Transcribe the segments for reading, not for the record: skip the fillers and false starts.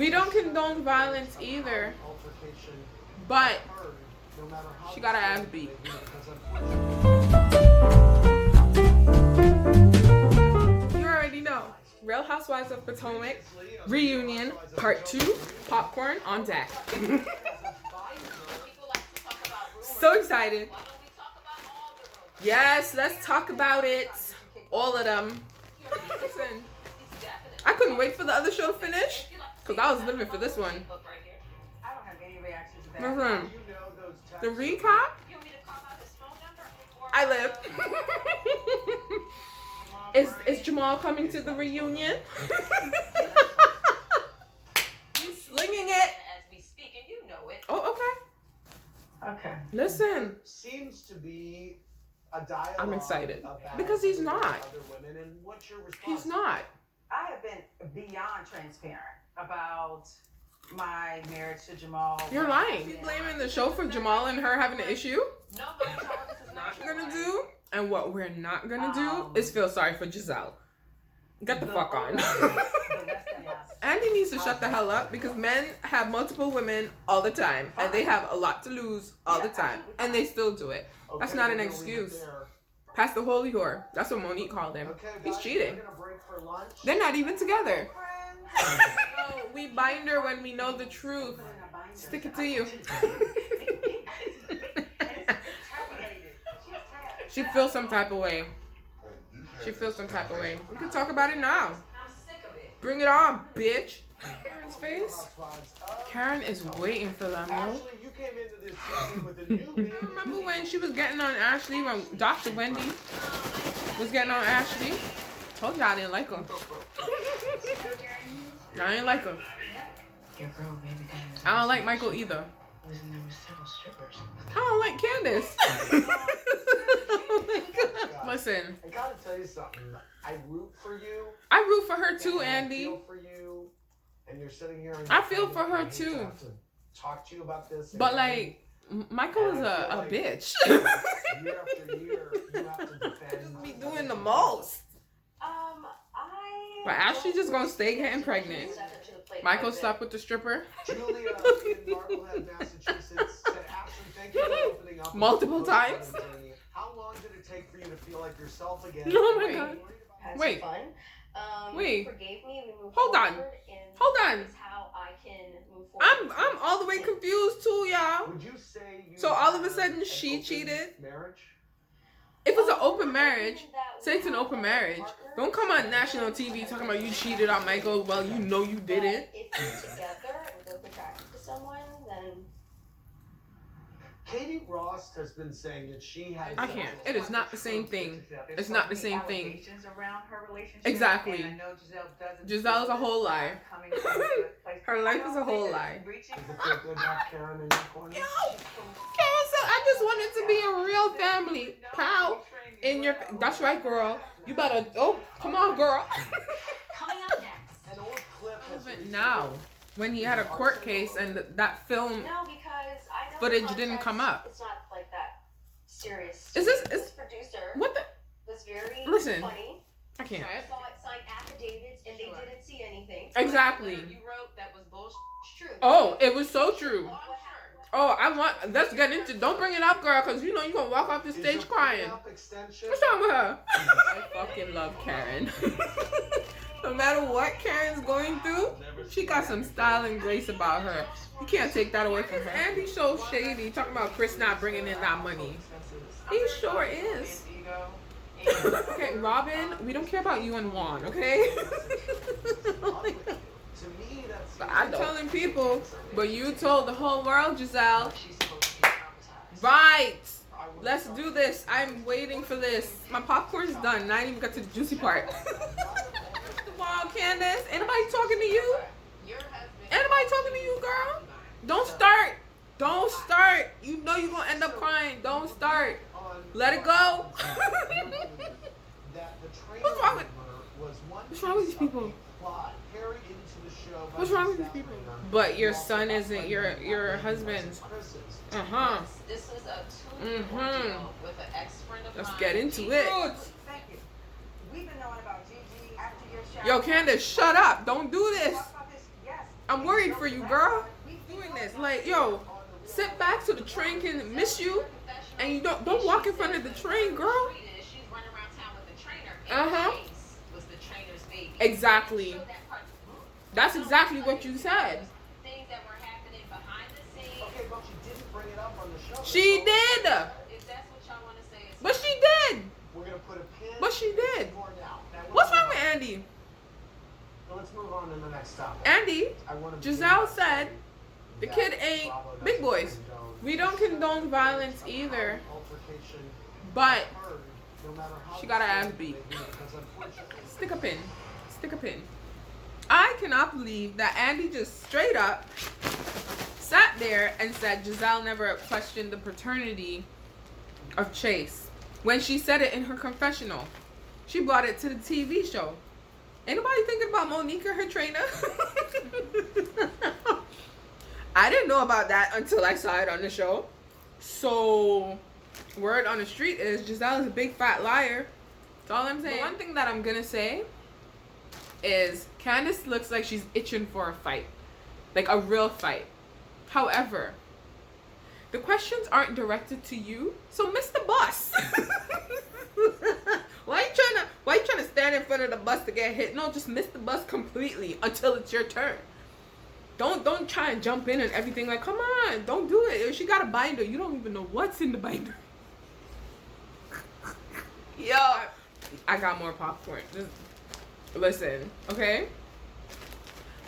We don't condone violence either. But she got her ass beat. You already know. Real Housewives of Potomac reunion part 2. Popcorn on deck. So excited. Yes, let's talk about it. All of them. Listen, I couldn't wait for the other show to finish because I was living for this one. Listen, the recap. I live. Is Jamal coming to the reunion? He's slinging it. Oh, okay. Okay. Listen. Seems to be a dialogue. I'm excited because he's not. He's not. I have been beyond transparent about my marriage to Jamal. You're lying. He's blaming the show for Jamal and her having an issue. No, not gonna do. And what we're not gonna do is feel sorry for Giselle. Get the fuck on. Andy needs to shut the hell up because men have multiple women all the time and they have a lot to lose all the time and they still do it. That's not an excuse. Pass the holy whore. That's what Monique called him. He's cheating. They're not even together. We bind her when we know the truth. Stick it to you. She feels some type of way. She feels some type of way. We can talk about it now. Bring it on, bitch. Karen's face. Karen is waiting for them, yo. Remember when she was getting on Ashley, when Dr. Wendy was getting on Ashley? Told you I didn't like her. I didn't like her. I don't like Michael either. I don't like Candace. Listen. I gotta tell you something. I root for you. I root for her too, Andy. I feel for you. And you're sitting here. I feel for her too. Talk to you about this. But like, Michael is a bitch. Year after year, you have to defend. Just be doing the most. But Ashley just gonna stay getting pregnant. Michael slept with the stripper. Julia in Marblehead, Massachusetts said, Ashley, thank you for opening up. Multiple times. How long did it take for you to feel like yourself again? Oh my God. Wait. Wait. Hold on. Hold on. I'm all the way confused too, y'all. Would you say you so all of a sudden she cheated? Marriage? If it's an open marriage, say it's an open marriage. Don't come on national TV talking about you cheated on Michael. Well, you know you didn't. If you're together and both attracted to someone, then Katie Ross has been saying that she has. I can't. It is not the same thing. It's not the same thing. Around her relationship. Exactly. And I know Giselle doesn't. Giselle's a whole lie. Her life is a whole lie. Karen in your corner? Yo, Karen said, I just wanted to be a real family. Pal, in your. That's right, girl. You better. Oh, come on, girl. coming up next. An old clip has Now, when he had a court case and that film No, because I know footage the didn't context, come up. It's not like that serious. Is this? This Is producer what the? was very Listen. funny. I can't. Saw it signed affidavits and they didn't see anything. Exactly. You wrote that was bullshit. True. Oh, it was so true. What happened? Oh, I want. Let's get into. Don't bring it up, girl, because you know you're gonna walk off the stage crying. What's wrong with her? I fucking love Karen. No matter what Karen's going through, she got some style and grace about her. You can't take that away from her. Andy's so shady, talking about Chris not bringing in that money. He sure is. Okay, Robin, we don't care about you and Juan, okay? I'm telling people, but you told the whole world, Giselle. Right. Let's do this. I'm waiting for this. My popcorn's done. Now I didn't even got to the juicy part. Wow, Candace. Anybody talking to you? Anybody talking to you, girl? Don't start. Don't start. You know you're going to end up crying. Don't start. Let it go. What's wrong with these people? What's wrong with these people? But your son isn't your husband's. Uh-huh. This is a 2-year deal with an ex-friend of mine. Let's get into it. Thank you. We've been knowing about Gigi after your show. Yo, Candace, shut up. Don't do this. Yes. I'm worried for you, girl. Doing this, like, yo, sit back so the train can miss you, and you don't walk in front of the train, girl. Exactly. That's exactly what you said. Things that were happening behind the scenes. Okay, but she didn't bring it up on the show. She did. If that's what y'all want to say. But she did. We're gonna put a pin. But she did. More now. What's wrong with Andy? So let's move on to the next topic. Andy, I wanna Giselle begin by said saying the that kid ain't Bravo big doesn't boys. We don't condone violence either. altercation But occurred, no matter how she got her ass extreme beat. it may be, because unfortunately, Stick a pin. Stick a pin. I cannot believe that Andy just straight up sat there and said Giselle never questioned the paternity of Chase. When she said it in her confessional, she brought it to the TV show. Ain't nobody thinking about Monique or her trainer? I didn't know about that until I saw it on the show. So, word on the street is Giselle is a big fat liar. That's all I'm saying. But one thing that I'm gonna say is Candace looks like she's itching for a fight. Like a real fight. However, the questions aren't directed to you, so miss the bus. Why you trying to stand in front of the bus to get hit? No, just miss the bus completely until it's your turn. Don't try and jump in and everything. Like, come on, don't do it. If she got a binder, you don't even know what's in the binder. Yo, I got more popcorn. Just listen, okay?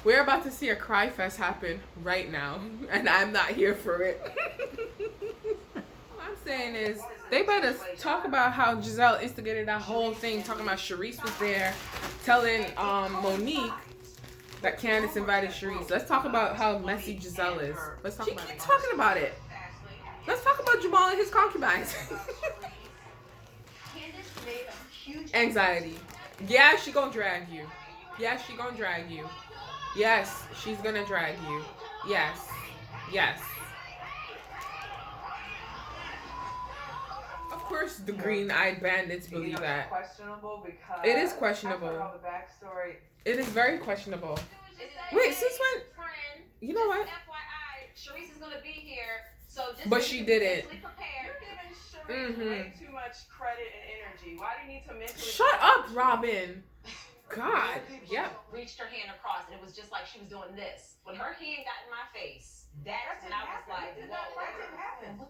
We're about to see a cry fest happen right now, and I'm not here for it. What I'm saying is, they better talk about how Giselle instigated that whole thing, talking about Sharice was there, telling Monique that Candace invited Sharice. Let's talk about how messy Giselle is. Let's talk about it. Keep talking about it. Let's talk about Jamal and his concubines. Anxiety. Yeah, she gonna drag you. Yes, she gonna drag you. Yes, she's gonna drag you. Yes. Yes. Of course, the green-eyed bandits believe that. Questionable because It is questionable. all the backstory. It is very questionable. Wait, since when? You know what? FYI, Sharice is gonna be here, so just But she didn't. You're giving Sharice way too much credit and energy. Why do you need to mentally? Shut up, Robin. God. Yep. Reached her hand across, and it was just like she was doing this. When her hand got in my face, that's when I was like, That didn't happen.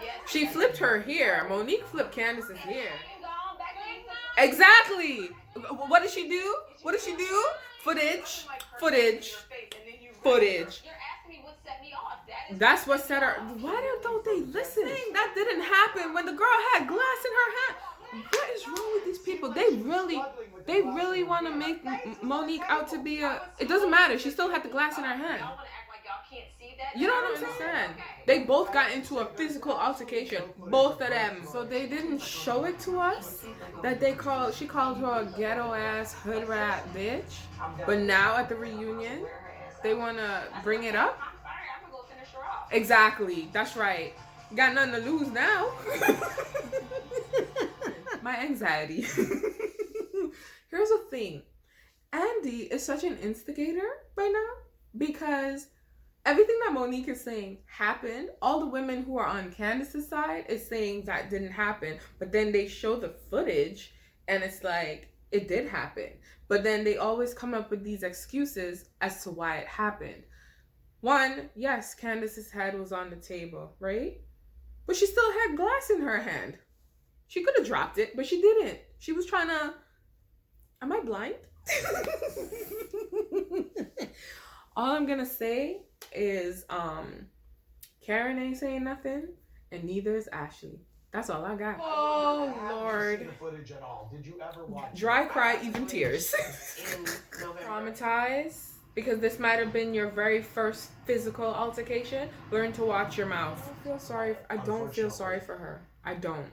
yes. She flipped her here. Monique flipped Candace's hair. Exactly. What did she do? What did she do? Footage. Footage. Footage. You're asking me what set me off. That's what set her. Why don't they listen? That didn't happen when the girl had glass in her hand. What is wrong with these people? They really want to make Monique out to be a. It doesn't matter. She still had the glass in her hand. Y'all want to act like y'all can't see that? You don't understand. They both got into a physical altercation, both of them. So they didn't show it to us that she called her a ghetto ass hood rat bitch. But now at the reunion, they want to bring it up. I'm sorry, I'm gonna go finish her off. Exactly. That's right. Got nothing to lose now. My anxiety. Here's the thing. Andy is such an instigator right now because everything that Monique is saying happened. All the women who are on Candace's side is saying that didn't happen. But then they show the footage and it's like, it did happen. But then they always come up with these excuses as to why it happened. One, yes, Candace's head was on the table, right? But she still had glass in her hand. She could have dropped it, but she didn't. She was trying to... Am I blind? All I'm going to say is Karen ain't saying nothing, and neither is Ashley. That's all I got. Oh, Lord. Seen the footage at all. Did you ever watch Dry cry, even tears. Traumatized. Because this might have been your very first physical altercation. Learn to watch your mouth. I don't feel sorry for her. I don't.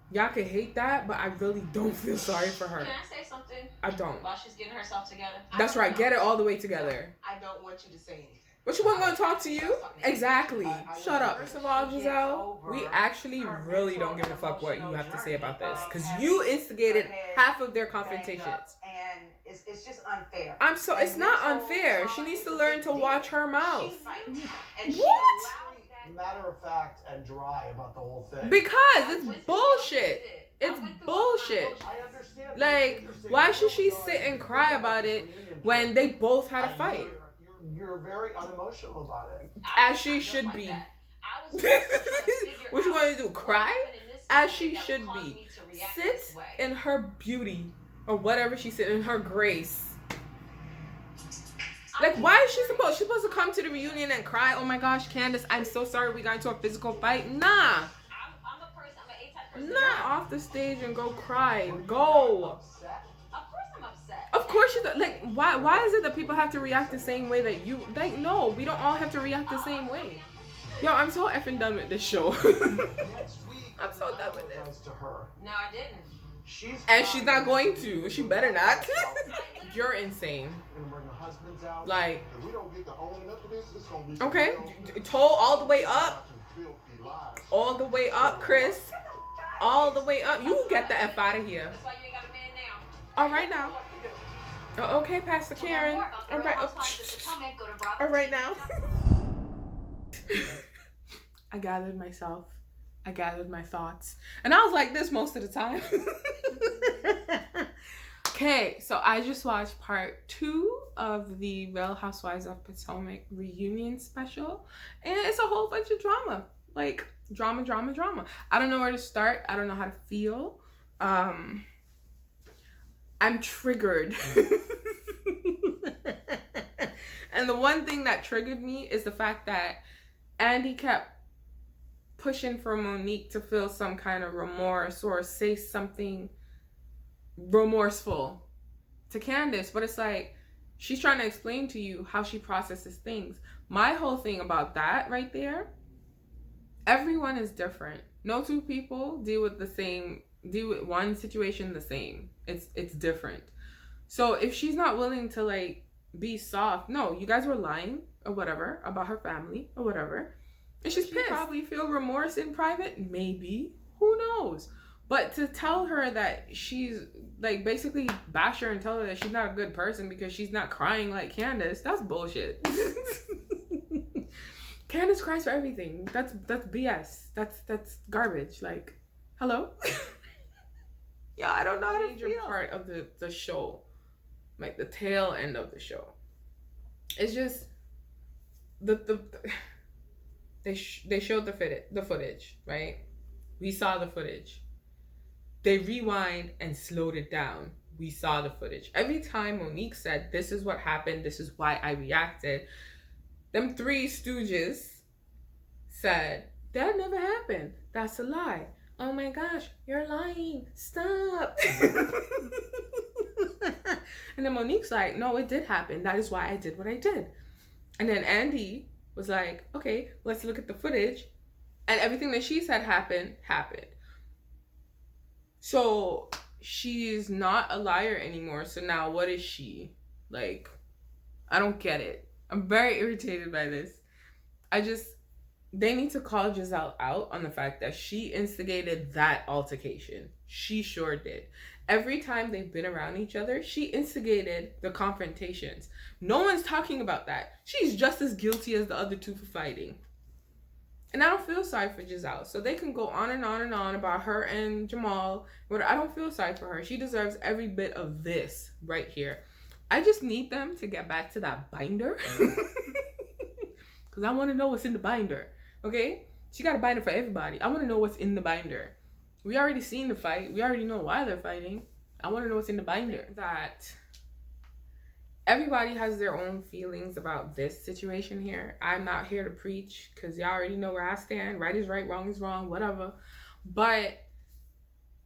Y'all can hate that, but I really don't feel sorry for her. Can I say something? I don't. While she's getting herself together. That's right. Get it all the way together. I don't want you to say anything. But she wasn't gonna talk to you? Exactly. Shut up. First of all, Giselle, we actually really don't give a fuck what you have to say about this. Because you instigated half of their confrontations. And it's just unfair. It's not unfair. She needs to learn to watch her mouth. What? Matter of fact and dry about the whole thing. Because it's bullshit. It's bullshit. I understand. Like, why should she sit and cry about it when they both had a fight? You're very unemotional about it. As she should be. What you want to do? Cry? As she should be. Sit in her beauty. Or whatever she said, in her grace. Like, why is she's supposed to come to the reunion and cry? Oh my gosh, Candace, I'm so sorry we got into a physical fight. Nah. I'm a A-type person. Nah, off the stage and go cry. Go. Of course I'm upset. Of course you like. Why is it that people have to react the same way that you like? No, we don't all have to react the same way. Yo, I'm so effing done with this show. I'm so done with it. No, I didn't. She's not going to. She better not. You're insane. Like, okay, toll all the way up. All the way up, Chris. All the way up. You get the F out of here. That's why you ain't got a man now. All right now. Oh, okay, Pastor Karen. All right. All right now. I gathered myself. I gathered my thoughts. And I was like this most of the time. Okay, so I just watched part 2 of the Real Housewives of Potomac reunion special. And it's a whole bunch of drama. Like, drama. I don't know where to start. I don't know how to feel. I'm triggered. And the one thing that triggered me is the fact that Andy kept pushing for Monique to feel some kind of remorse or say something remorseful to Candace. But it's like, she's trying to explain to you how she processes things. My whole thing about that right there, everyone is different. No two people deal with one situation the same. It's different. So if she's not willing to like be soft, no, you guys were lying or whatever about her family or whatever. And she's pissed. Probably feel remorse in private, maybe. Who knows? But to tell her that she's like basically bash her and tell her that she's not a good person because she's not crying like Candace, that's bullshit. Candace cries for everything. That's BS. That's garbage. Like, hello? Yeah, I don't know how to feel. Part of the show, like the tail end of the show, it's just they showed the footage, right? We saw the footage. They rewind and slowed it down. We saw the footage. Every time Monique said, "This is what happened. This is why I reacted," them 3 stooges said, "That never happened. That's a lie. Oh my gosh, you're lying. Stop." And then Monique's like, "No, it did happen. That is why I did what I did." And then Andy was like, "Okay, let's look at the footage." And everything that she said happened. So she's not a liar anymore. So now what is she? Like, I don't get it. I'm very irritated by this. They need to call Giselle out on the fact that she instigated that altercation. She sure did. Every time they've been around each other, she instigated the confrontations. No one's talking about that. She's just as guilty as the other 2 for fighting. And I don't feel sorry for Giselle. So they can go on and on and on about her and Jamal. But I don't feel sorry for her. She deserves every bit of this right here. I just need them to get back to that binder. Because I want to know what's in the binder. Okay? She got a binder for everybody. I want to know what's in the binder. We already seen the fight. We already know why they're fighting. I want to know what's in the binder. That everybody has their own feelings about this situation here. I'm not here to preach because y'all already know where I stand. Right is right, wrong is wrong, whatever. But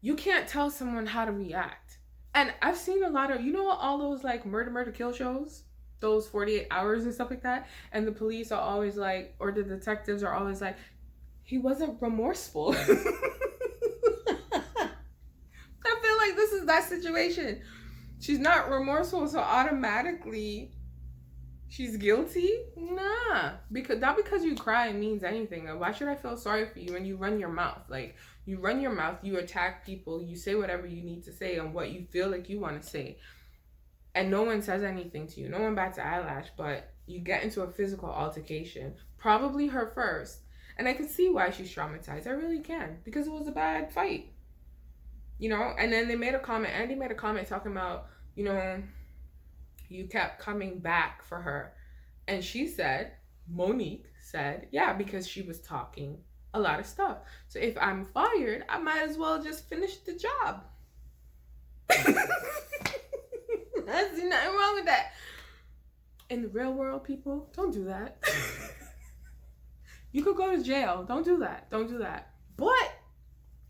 you can't tell someone how to react. And I've seen a lot of, all those like murder, kill shows? Those 48 hours and stuff like that. And the police are always like, or the detectives are always like, he wasn't remorseful. I feel like this is that situation. She's not remorseful, so automatically She's guilty? Nah. Not because you cry means anything. Why should I feel sorry for you when you run your mouth? Like, you run your mouth, you attack people, you say whatever you need to say and what you feel like you want to say. And no one says anything to you. No one bats an eyelash, but you get into a physical altercation. Probably her first. And I can see why she's traumatized. I really can. Because it was a bad fight. You know? And then they made a comment. Andy made a comment talking about, you know, you kept coming back for her. And she said, Monique said, yeah, because she was talking a lot of stuff. So if I'm fired, I might as well just finish the job. There's nothing wrong with that. In the real world, people, don't do that. You could go to jail. Don't do that. Don't do that. But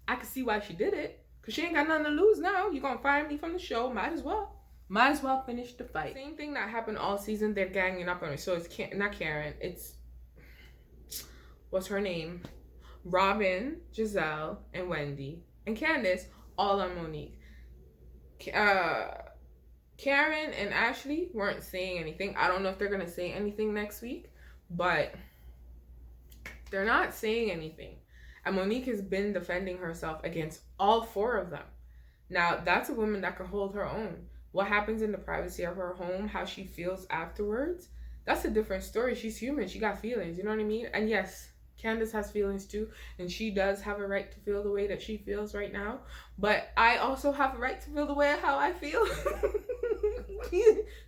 I can see why she did it. Because she ain't got nothing to lose now. You're going to fire me from the show. Might as well. Might as well finish the fight. Same thing that happened all season. They're ganging up on her. So it's not Karen. It's, what's her name? Robin, Giselle, and Wendy. And Candace, all on Monique. Karen and Ashley weren't saying anything. I don't know if they're going to say anything next week. But they're not saying anything. And Monique has been defending herself against all four of them. Now, that's a woman that can hold her own. What happens in the privacy of her home, how she feels afterwards, that's a different story. She's human. She got feelings. You know what I mean? And yes, Candace has feelings too. And she does have a right to feel the way that she feels right now. But I also have a right to feel the way how I feel.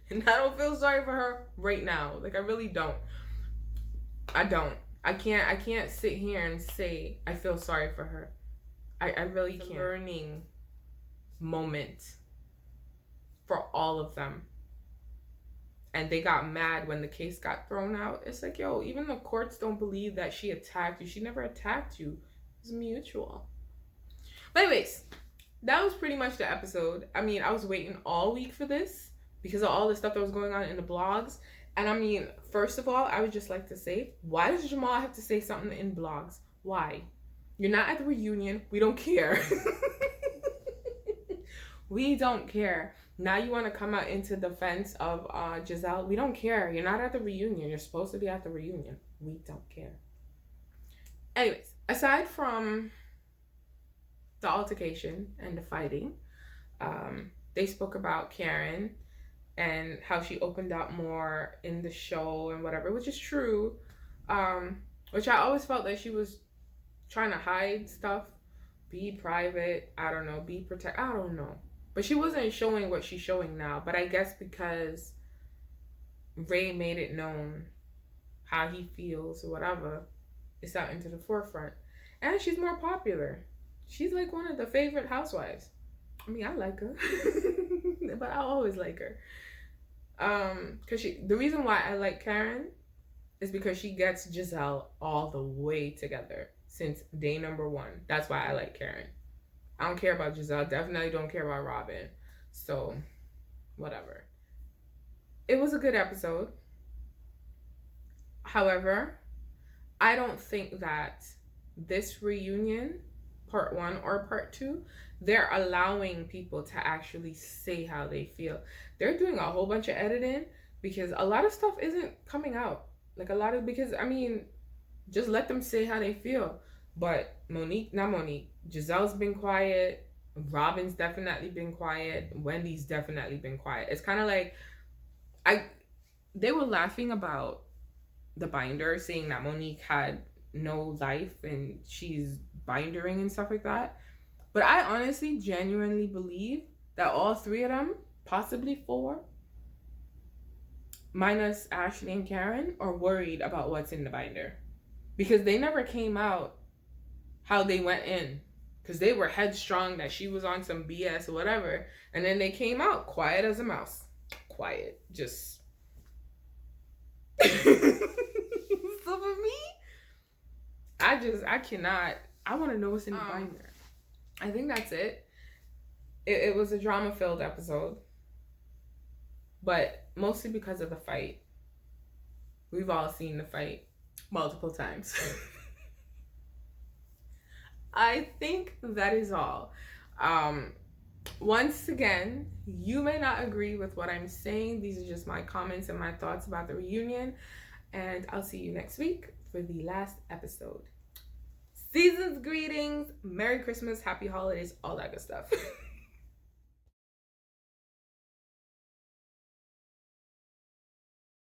And I don't feel sorry for her right now. Like, I really don't. I don't. I can't sit here and say I feel sorry for her. I really can't. Learning moment for all of them. And they got mad when the case got thrown out. It's like, yo, even the courts don't believe that she attacked you. She never attacked you. It was mutual. But anyways, that was pretty much the episode. I mean, I was waiting all week for this because of all the stuff that was going on in the blogs. And I mean, first of all, I would just like to say, why does Jamal have to say something in blogs? Why? You're not at the reunion. We don't care. We don't care. Now you want to come out into defense of Giselle. We don't care. You're not at the reunion. You're supposed to be at the reunion. We don't care. Anyways, aside from the altercation and the fighting, they spoke about Karen and how she opened up more in the show and whatever, which is true. Which I always felt that she was trying to hide stuff, be private, I don't know, be protect, I don't know. But she wasn't showing what she's showing now. But I guess because Ray made it known how he feels or whatever, it's out into the forefront. And she's more popular. She's like one of the favorite housewives. I mean, I like her. But I always like her. The reason why I like Karen is because she gets Giselle all the way together since day number one. That's why I like Karen. I don't care about Giselle. Definitely don't care about Robin. So, whatever. It was a good episode. However, I don't think that this reunion, part 1 or part 2, they're allowing people to actually say how they feel. They're doing a whole bunch of editing because a lot of stuff isn't coming out. Because, I mean, just let them say how they feel. But Giselle's been quiet. Robin's definitely been quiet. Wendy's definitely been quiet. It's kind of like, they were laughing about the binder, saying that Monique had no life and she's bindering and stuff like that. But I honestly, genuinely believe that all three of them, possibly 4, minus Ashley and Karen, are worried about what's in the binder. Because they never came out how they went in. Because they were headstrong that she was on some BS or whatever. And then they came out quiet as a mouse. Quiet. Just. So for me, I cannot. I want to know what's in the binder. I think that's it. It was a drama-filled episode. But mostly because of the fight. We've all seen the fight multiple times. I think that is all. Once again, you may not agree with what I'm saying. These are just my comments and my thoughts about the reunion. And I'll see you next week for the last episode. Season's greetings, Merry Christmas, Happy Holidays, all that good stuff.